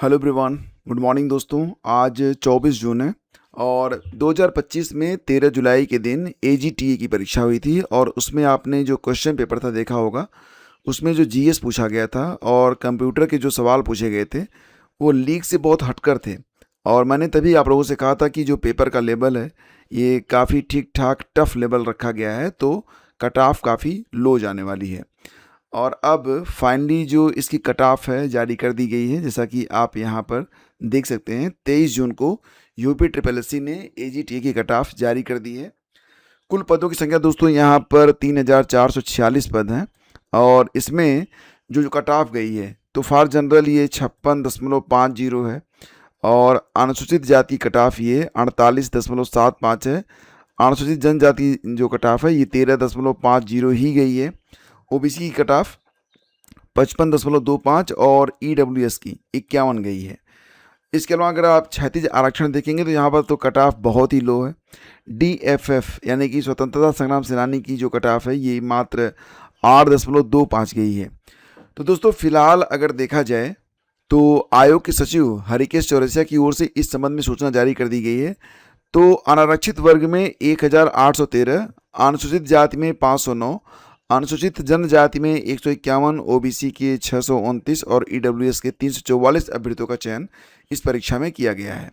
Hello everyone, good morning दोस्तों। आज 24 जून है और 2025 में 13 जुलाई के दिन AGTA की परीक्षा हुई थी और उसमें आपने जो क्वेश्चन पेपर था देखा होगा। उसमें जो GS पूछा गया था और कंप्यूटर के जो सवाल पूछे गए थे वो लीक से बहुत हटकर थे। और मैंने तभी आप लोगों से कहा था कि जो पेपर का लेवल है ये काफ़ी ठीक ठाक टफ लेवल रखा गया है, तो कट ऑफ काफ़ी लो जाने वाली है। और अब फाइनली जो इसकी कट ऑफ है जारी कर दी गई है, जैसा कि आप यहाँ पर देख सकते हैं। 23 जून को UPSSC ने AGTA की कट ऑफ जारी कर दी है। कुल पदों की संख्या दोस्तों यहाँ पर 3446 पद हैं और इसमें जो कट ऑफ गई है तो फॉर जनरल ये 56.50 है और अनुसूचित जाति कट ऑफ ये 48.75 है। अनुसूचित जनजाति जो कट ऑफ है ये 13.50 ही गई है। OBC की कट ऑफ 55.25 और EWS की 51 गई है। इसके अलावा अगर आप क्षैतिज आरक्षण देखेंगे तो यहाँ पर तो कट ऑफ बहुत ही लो है। DFF यानी कि स्वतंत्रता संग्राम सेनानी की जो कट ऑफ है ये मात्र 8.25 गई है। तो दोस्तों फिलहाल अगर देखा जाए तो आयोग के सचिव हरिकेश चौरसिया की ओर से इस संबंध में सूचना जारी कर दी गई है। तो अनारक्षित वर्ग में 1813, अनुसूचित जाति में 509, अनुसूचित जनजाति में 151, OBC के 629 और EWS के 344 अभ्यर्थियों का चयन इस परीक्षा में किया गया है।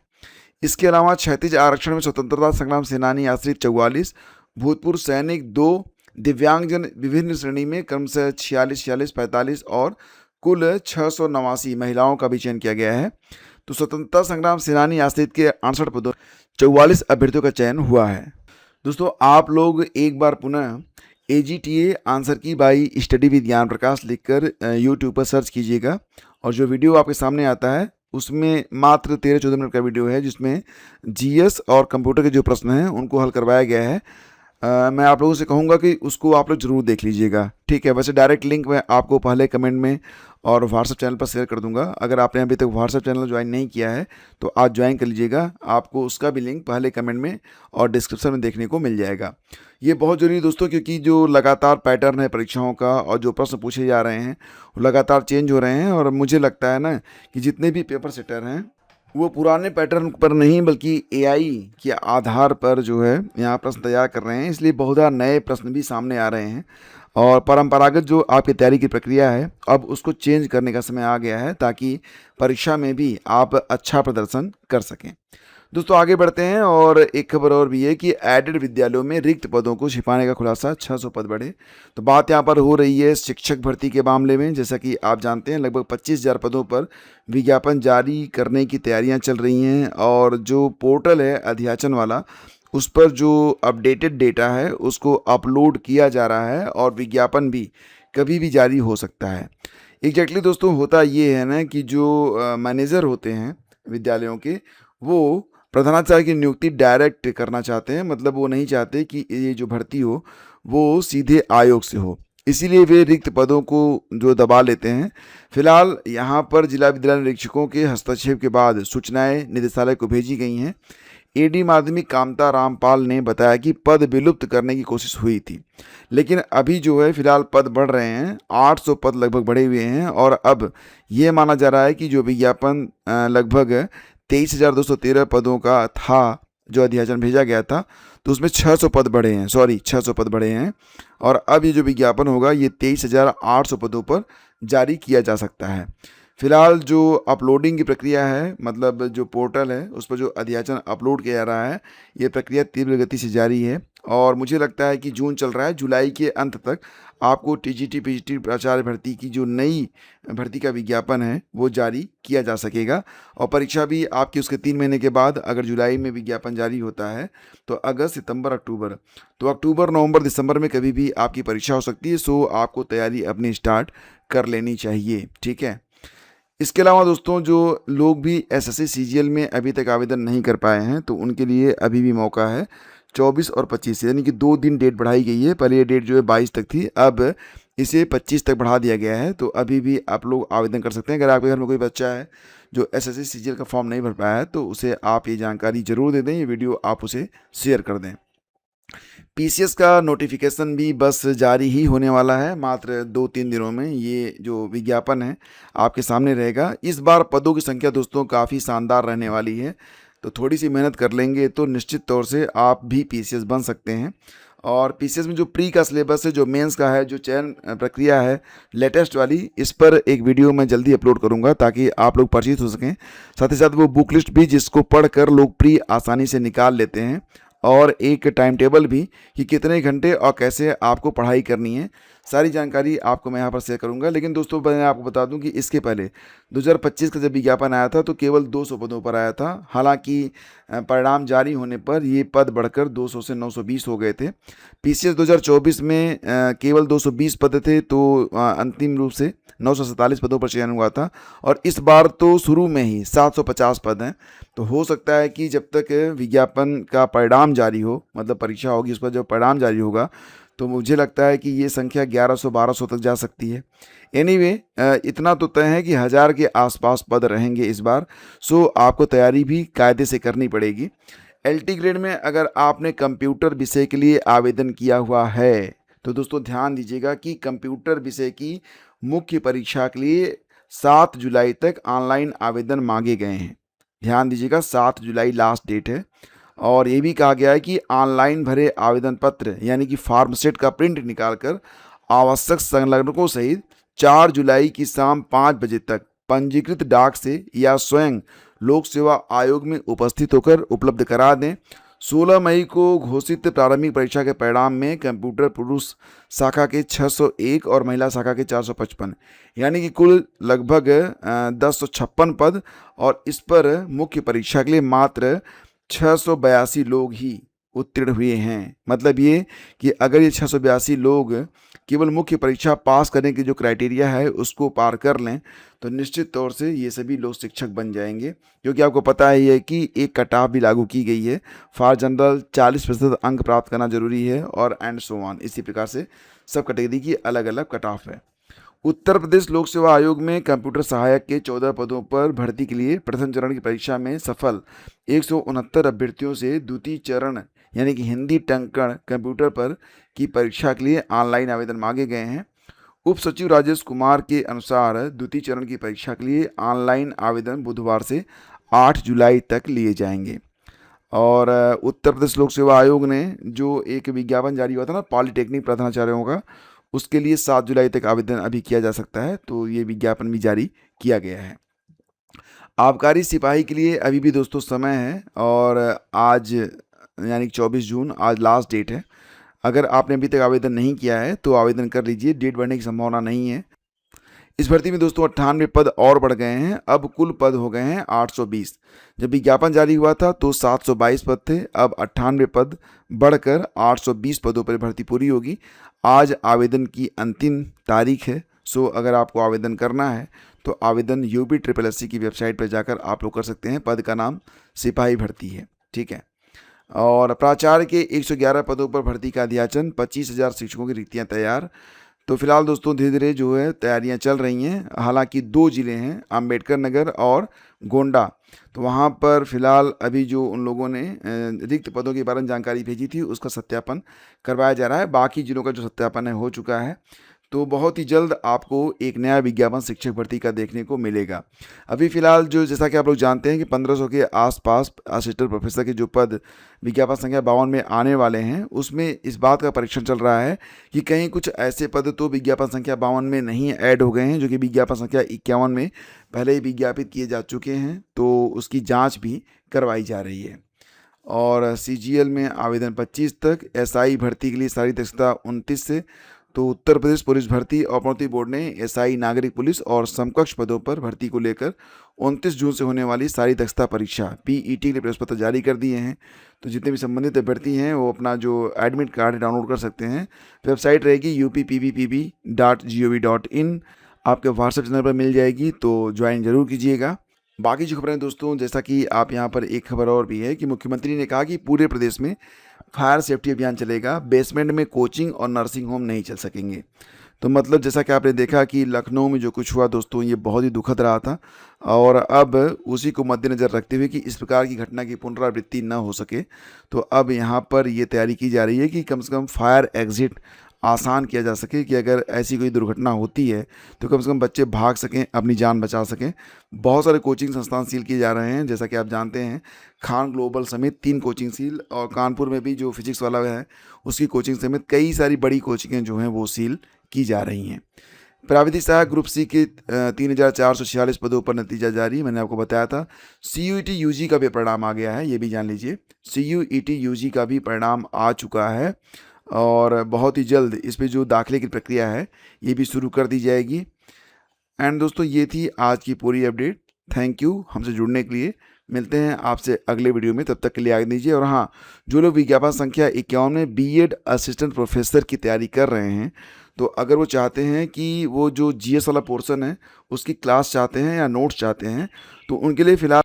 इसके अलावा क्षैतिज आरक्षण में स्वतंत्रता संग्राम सेनानी आश्रित 44, भूतपूर्व सैनिक 2, दिव्यांगजन विभिन्न श्रेणी में क्रमशः 46, 46, 45 और कुल 689 महिलाओं का भी चयन किया गया है। तो स्वतंत्रता संग्राम सेनानी आश्रित के 68 पदों 44 अभ्यर्थियों का चयन हुआ है। दोस्तों आप लोग एक बार पुनः AGTA आंसर की बाई स्टडी विद ज्ञान प्रकाश लिखकर यूट्यूब पर सर्च कीजिएगा और जो वीडियो आपके सामने आता है उसमें मात्र 13-14 मिनट का वीडियो है जिसमें GS और कंप्यूटर के जो प्रश्न हैं उनको हल करवाया गया है। मैं आप लोगों से कहूँगा कि उसको आप लोग ज़रूर देख लीजिएगा, ठीक है। वैसे डायरेक्ट लिंक मैं आपको पहले कमेंट में और व्हाट्सएप चैनल पर शेयर कर दूंगा। अगर आपने अभी तक व्हाट्सएप चैनल ज्वाइन नहीं किया है तो आज ज्वाइन कर लीजिएगा, आपको उसका भी लिंक पहले कमेंट में और डिस्क्रिप्शन में देखने को मिल जाएगा। ये बहुत ज़रूरी है दोस्तों, क्योंकि जो लगातार पैटर्न है परीक्षाओं का और जो प्रश्न पूछे जा रहे हैं वो लगातार चेंज हो रहे हैं और मुझे लगता है ना कि जितने भी पेपर सेटर हैं वो पुराने पैटर्न पर नहीं बल्कि AI के आधार पर जो है यहाँ प्रश्न तैयार कर रहे हैं, इसलिए बहुत ज़्यादा नए प्रश्न भी सामने आ रहे हैं और परंपरागत जो आपकी तैयारी की प्रक्रिया है अब उसको चेंज करने का समय आ गया है ताकि परीक्षा में भी आप अच्छा प्रदर्शन कर सकें। दोस्तों आगे बढ़ते हैं और एक खबर और भी है कि एडेड विद्यालयों में रिक्त पदों को छिपाने का खुलासा, 600 पद बढ़े। तो बात यहाँ पर हो रही है शिक्षक भर्ती के मामले में। जैसा कि आप जानते हैं लगभग 25,000 पदों पर विज्ञापन जारी करने की तैयारियां चल रही हैं और जो पोर्टल है अध्याचन वाला उस पर जो अपडेटेड डेटा है उसको अपलोड किया जा रहा है और विज्ञापन भी कभी भी जारी हो सकता है। एग्जैक्टली दोस्तों होता ये है ना कि जो मैनेजर होते हैं विद्यालयों के वो प्रधानाचार्य की नियुक्ति डायरेक्ट करना चाहते हैं, मतलब वो नहीं चाहते कि ये जो भर्ती हो वो सीधे आयोग से हो, इसीलिए वे रिक्त पदों को जो दबा लेते हैं। फिलहाल यहाँ पर जिला विद्यालय निरीक्षकों के हस्तक्षेप के बाद सूचनाएं निदेशालय को भेजी गई हैं। AD माध्यमिक कामता रामपाल ने बताया कि पद विलुप्त करने की कोशिश हुई थी, लेकिन अभी जो है फिलहाल पद बढ़ रहे हैं, 800 पद लगभग बढ़े हुए हैं और अब ये माना जा रहा है कि जो विज्ञापन लगभग 23,213 पदों का था जो अध्याचन भेजा गया था तो उसमें 600 पद बढ़े हैं, 600 पद बढ़े हैं और अब ये जो विज्ञापन होगा ये 23,800 पदों पर जारी किया जा सकता है। फिलहाल जो अपलोडिंग की प्रक्रिया है, मतलब जो पोर्टल है उस पर जो अध्याचन अपलोड किया जा रहा है ये प्रक्रिया तीव्र गति से जारी है और मुझे लगता है कि जून चल रहा है, जुलाई के अंत तक आपको TGT PGT प्राचार्य भर्ती की जो नई भर्ती का विज्ञापन है वो जारी किया जा सकेगा और परीक्षा भी आपकी उसके 3 महीने के बाद, अगर जुलाई में विज्ञापन जारी होता है तो अगस्त, सितंबर, अक्टूबर, तो अक्टूबर, नवंबर, दिसंबर में कभी भी आपकी परीक्षा हो सकती है। सो आपको तैयारी अपनी स्टार्ट कर लेनी चाहिए, ठीक है। इसके अलावा दोस्तों जो लोग भी SSC CGL में अभी तक आवेदन नहीं कर पाए हैं तो उनके लिए अभी भी मौका है। 24 और 25 यानी कि 2 दिन डेट बढ़ाई गई है। पहले ये डेट जो है 22 तक थी, अब इसे 25 तक बढ़ा दिया गया है। तो अभी भी आप लोग आवेदन कर सकते हैं। अगर आपके घर में कोई बच्चा है जो SSC CGL का फॉर्म नहीं भर पाया है तो उसे आप ये जानकारी ज़रूर दे दें, ये वीडियो आप उसे शेयर कर दें। पीसीएस का नोटिफिकेशन भी बस जारी ही होने वाला है, मात्र 2-3 दिनों में ये जो विज्ञापन है आपके सामने रहेगा। इस बार पदों की संख्या दोस्तों काफ़ी शानदार रहने वाली है, तो थोड़ी सी मेहनत कर लेंगे तो निश्चित तौर से आप भी पीसीएस बन सकते हैं। और पीसीएस में जो प्री का सिलेबस है, जो मेंस का है, जो चयन प्रक्रिया है लेटेस्ट वाली, इस पर एक वीडियो मैं जल्दी अपलोड करूंगा ताकि आप लोग परिचित हो सकें। साथ ही साथ वो बुक लिस्ट भी जिसको पढ़कर लोग प्री आसानी से निकाल लेते हैं, और एक टाइम टेबल भी कि कितने घंटे और कैसे आपको पढ़ाई करनी है, सारी जानकारी आपको मैं यहाँ पर शेयर करूँगा। लेकिन दोस्तों मैं आपको बता दूँ कि इसके पहले 2025 का जब विज्ञापन आया था तो केवल 200 पदों पर आया था। हालांकि परिणाम जारी होने पर ये पद बढ़कर 200 से 920 हो गए थे। पीसीएस 2024 में केवल 220 पद थे, तो अंतिम रूप से 947 पदों पर चयन हुआ था, और इस बार तो शुरू में ही 750 पद हैं। तो हो सकता है कि जब तक विज्ञापन का परिणाम जारी हो, मतलब परीक्षा होगी उस पर जब परिणाम जारी होगा, तो मुझे लगता है कि ये संख्या 1100-1200 तक जा सकती है। एनीवे इतना तो तय है कि 1000 के आसपास पद रहेंगे इस बार, सो आपको तैयारी भी कायदे से करनी पड़ेगी। एलटी ग्रेड में अगर आपने कंप्यूटर विषय के लिए आवेदन किया हुआ है तो दोस्तों ध्यान दीजिएगा कि कंप्यूटर विषय की मुख्य परीक्षा के लिए 7 जुलाई तक ऑनलाइन आवेदन मांगे गए हैं। ध्यान दीजिएगा 7 जुलाई लास्ट डेट है, और ये भी कहा गया है कि ऑनलाइन भरे आवेदन पत्र यानी कि फॉर्म सेट का प्रिंट निकालकर आवश्यक संलग्नकों सहित 4 जुलाई की शाम 5 बजे तक पंजीकृत डाक से या स्वयं लोक सेवा आयोग में उपस्थित होकर उपलब्ध करा दें। 16 मई को घोषित प्रारंभिक परीक्षा के परिणाम में कंप्यूटर पुरुष शाखा के 601 और महिला शाखा के 455 यानी कि कुल लगभग 1056 पद, और इस पर मुख्य परीक्षा के लिए मात्र 682 लोग ही उत्तीर्ण हुए हैं। मतलब ये कि अगर ये 682 लोग केवल मुख्य परीक्षा पास करने की जो क्राइटेरिया है उसको पार कर लें तो निश्चित तौर से ये सभी लोग शिक्षक बन जाएंगे, क्योंकि आपको पता है कि एक कट ऑफ भी लागू की गई है। फॉर जनरल 40% अंक प्राप्त करना जरूरी है, और एंड सो ऑन, इसी प्रकार से सब कैटेगरी की अलग अलग कट ऑफ है। उत्तर प्रदेश लोक सेवा आयोग में कंप्यूटर सहायक के 14 पदों पर भर्ती के लिए प्रथम चरण की परीक्षा में सफल 169 अभ्यर्थियों से द्वितीय चरण यानी कि हिंदी टंकण कंप्यूटर पर की परीक्षा के लिए ऑनलाइन आवेदन मांगे गए हैं। उप सचिव राजेश कुमार के अनुसार द्वितीय चरण की परीक्षा के लिए ऑनलाइन आवेदन बुधवार से 8 जुलाई तक लिए जाएंगे। और उत्तर प्रदेश लोक सेवा आयोग ने जो एक विज्ञापन जारी हुआ था ना पॉलिटेक्निक प्रधानाचार्यों का, उसके लिए 7 जुलाई तक आवेदन अभी किया जा सकता है, तो ये विज्ञापन भी जारी किया गया है। आबकारी सिपाही के लिए अभी भी दोस्तों समय है, और आज यानी 24 जून आज लास्ट डेट है। अगर आपने अभी तक आवेदन नहीं किया है तो आवेदन कर लीजिए, डेट बढ़ने की संभावना नहीं है। इस भर्ती में दोस्तों 98 पद और बढ़ गए हैं, अब कुल पद हो गए हैं 820। जब विज्ञापन जारी हुआ था तो 722 पद थे, अब 98 पद बढ़कर 820 पदों पर भर्ती पूरी होगी। आज आवेदन की अंतिम तारीख है, सो अगर आपको आवेदन करना है तो आवेदन UPSSC की वेबसाइट पर जाकर आप लोग कर सकते हैं। पद का नाम सिपाही भर्ती है, ठीक है। और प्राचार्य के 111 पदों पर भर्ती का अध्याचन, 25,000 शिक्षकों की रिक्तियां तैयार। तो फिलहाल दोस्तों धीरे धीरे जो है तैयारियां चल रही हैं। हालांकि 2 जिले हैं, अंबेडकर नगर और गोंडा, तो वहां पर फिलहाल अभी जो उन लोगों ने रिक्त पदों के बारे में जानकारी भेजी थी उसका सत्यापन करवाया जा रहा है। बाकी जिलों का जो सत्यापन है हो चुका है, तो बहुत ही जल्द आपको एक नया विज्ञापन शिक्षक भर्ती का देखने को मिलेगा। अभी फिलहाल जो जैसा कि आप लोग जानते हैं कि 1500 के आसपास असिस्टेंट प्रोफेसर के जो पद विज्ञापन संख्या 52 में आने वाले हैं, उसमें इस बात का परीक्षण चल रहा है कि कहीं कुछ ऐसे पद तो विज्ञापन संख्या 52 में नहीं ऐड हो गए हैं जो कि विज्ञापन संख्या 51 में पहले ही विज्ञापित किए जा चुके हैं, तो उसकी जाँच भी करवाई जा रही है। और CGL में आवेदन 25 तक, SI भर्ती के लिए सारी दक्षता 29 से। तो उत्तर प्रदेश पुलिस भर्ती और पदोन्नति बोर्ड ने SI नागरिक पुलिस और समकक्ष पदों पर भर्ती को लेकर 29 जून से होने वाली सारी दक्षता परीक्षा PET के लिए प्रवेश पत्र जारी कर दिए हैं। तो जितने भी संबंधित अभ्यर्थी हैं वो अपना जो एडमिट कार्ड डाउनलोड कर सकते हैं। वेबसाइट रहेगी uppbbpb.gov.in, आपके व्हाट्सएप चैनल पर मिल जाएगी, तो ज्वाइन जरूर कीजिएगा। बाकी जो खबरें दोस्तों, जैसा कि आप यहाँ पर एक खबर और भी है कि मुख्यमंत्री ने कहा कि पूरे प्रदेश में फायर सेफ्टी अभियान चलेगा, बेसमेंट में कोचिंग और नर्सिंग होम नहीं चल सकेंगे। तो मतलब जैसा कि आपने देखा कि लखनऊ में जो कुछ हुआ दोस्तों, ये बहुत ही दुखद रहा था, और अब उसी को मद्देनज़र रखते हुए कि इस प्रकार की घटना की पुनरावृत्ति न हो सके, तो अब यहाँ पर ये तैयारी की जा रही है कि कम से कम फायर एग्ज़िट आसान किया जा सके, कि अगर ऐसी कोई दुर्घटना होती है तो कम से कम बच्चे भाग सकें, अपनी जान बचा सकें। बहुत सारे कोचिंग संस्थान सील किए जा रहे हैं, जैसा कि आप जानते हैं खान ग्लोबल समेत 3 कोचिंग सील, और कानपुर में भी जो फिजिक्स वाला है उसकी कोचिंग समेत कई सारी बड़ी कोचिंगें जो हैं वो सील की जा रही हैं। प्राविधिक सहायक ग्रुप सी के 3,446 पदों पर नतीजा जारी, मैंने आपको बताया था। CUET UG का भी परिणाम आ गया है, ये भी जान लीजिए। CUET UG का भी परिणाम आ चुका है, और बहुत ही जल्द इस पे जो दाखिले की प्रक्रिया है ये भी शुरू कर दी जाएगी। एंड दोस्तों, ये थी आज की पूरी अपडेट। थैंक यू हमसे जुड़ने के लिए। मिलते हैं आपसे अगले वीडियो में, तब तक के लिए आगे दीजिए। और हाँ, जो लोग विज्ञापन संख्या 51 में BEd असिस्टेंट प्रोफेसर की तैयारी कर रहे हैं, तो अगर वो चाहते हैं कि वो जो GS वाला पोर्शन है उसकी क्लास चाहते हैं या नोट्स चाहते हैं, तो उनके लिए फ़िलहाल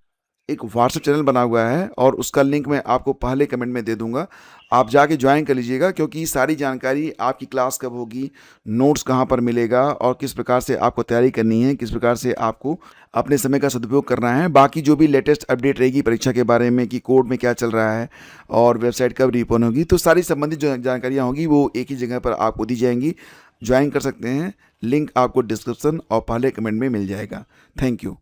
एक व्हाट्सएप चैनल बना हुआ है, और उसका लिंक मैं आपको पहले कमेंट में दे दूंगा। आप जाके ज्वाइन कर लीजिएगा, क्योंकि सारी जानकारी, आपकी क्लास कब होगी, नोट्स कहाँ पर मिलेगा, और किस प्रकार से आपको तैयारी करनी है, किस प्रकार से आपको अपने समय का सदुपयोग करना है, बाकी जो भी लेटेस्ट अपडेट रहेगी परीक्षा के बारे में कि कोड में क्या चल रहा है और वेबसाइट कब रीओपन होगी, तो सारी संबंधित जो जानकारियाँ होंगी वो एक ही जगह पर आपको दी जाएंगी। ज्वाइन कर सकते हैं, लिंक आपको डिस्क्रिप्शन और पहले कमेंट में मिल जाएगा। Thank you.